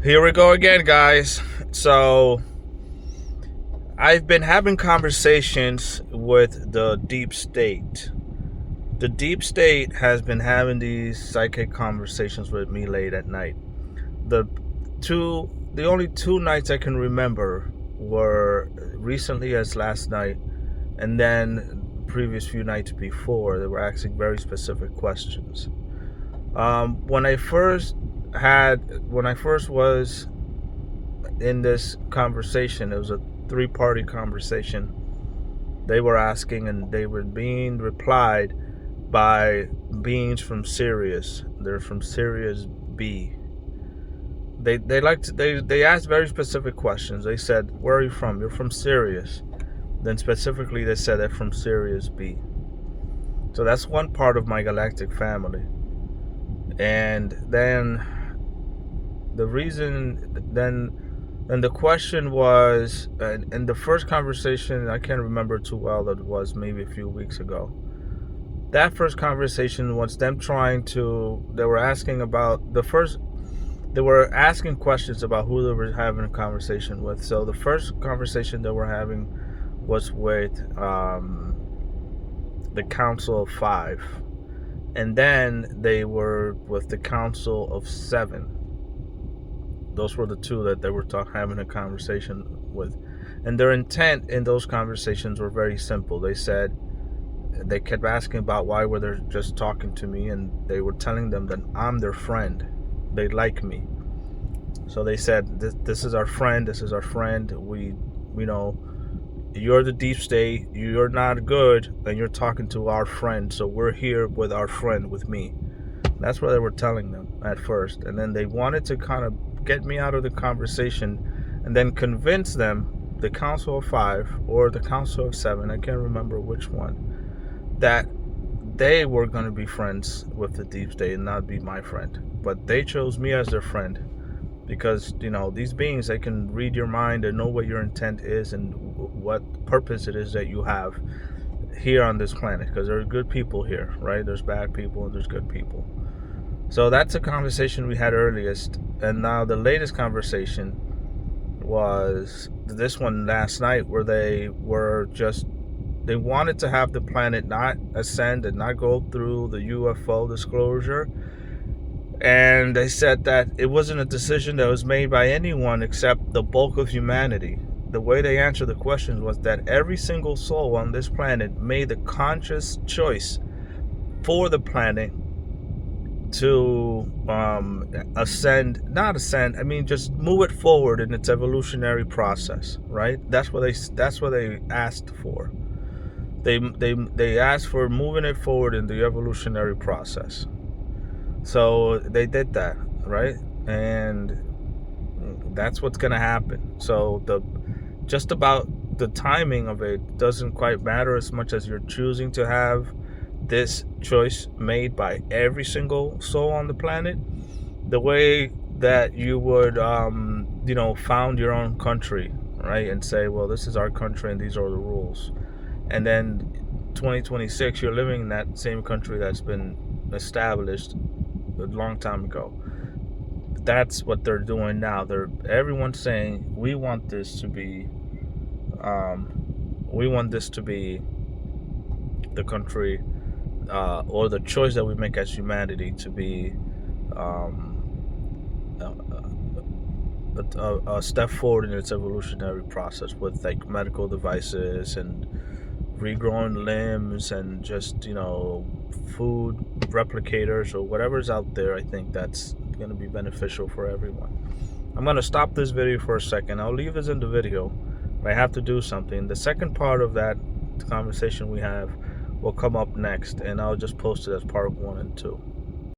Here we go again, guys. So, I've been having conversations with the deep state. The deep state has been having these psychic conversations with me late at night. The the only two nights I can remember were recently as last night, and then previous few nights before. They were asking very specific questions. When I first was in this conversation, it was a three-party conversation. They were asking, and they were being replied by beings from Sirius. They're from Sirius B. They asked very specific questions. They said, "Where are you from?" "You're from Sirius." Then specifically, they said they're from Sirius B. So that's one part of my galactic family. And then the question was, in the first conversation, I can't remember too well, that was maybe a few weeks ago. That first conversation was them they were asking questions about who they were having a conversation with. So the first conversation they were having was with the Council of Five. And then they were with the Council of Seven. Those were the two that they were having a conversation with. And their intent in those conversations were very simple. They kept asking about why were they just talking to me, and they were telling them that I'm their friend. They like me. So they said, this is our friend, you're the deep state, you're not good, and you're talking to our friend, so we're here with our friend, with me. That's what they were telling them at first. And then they wanted to kind of get me out of the conversation and then convince them, the Council of Five or the Council of Seven, I can't remember which one, that they were going to be friends with the deep state and not be my friend. But they chose me as their friend because, these beings, they can read your mind and know what your intent is and what purpose it is that you have here on this planet, because there are good people here, right? There's bad people and there's good people. So that's a conversation we had earliest. And now the latest conversation was this one last night, where they wanted to have the planet not ascend and not go through the UFO disclosure. And they said that it wasn't a decision that was made by anyone except the bulk of humanity. The way they answered the question was that every single soul on this planet made the conscious choice for the planet to just move it forward in its evolutionary process, right? That's what they asked for. They asked for moving it forward in the evolutionary process. So they did that, right? And that's what's gonna happen. So just about the timing of it doesn't quite matter as much as you're choosing to have this choice made by every single soul on the planet. The way that you would found your own country, right? And say, well, this is our country and these are the rules. And then 2026, you're living in that same country that's been established a long time ago. That's what they're doing now. Everyone's saying, we want this to be the country, or the choice that we make as humanity to be a step forward in its evolutionary process, with like medical devices and regrowing limbs and just food replicators or whatever's out there. I think that's going to be beneficial for everyone. I'm going to stop this video for a second. I'll leave this in the video, but I have to do something. The second part of that conversation we have will come up next, and I'll just post it as part 1 and 2.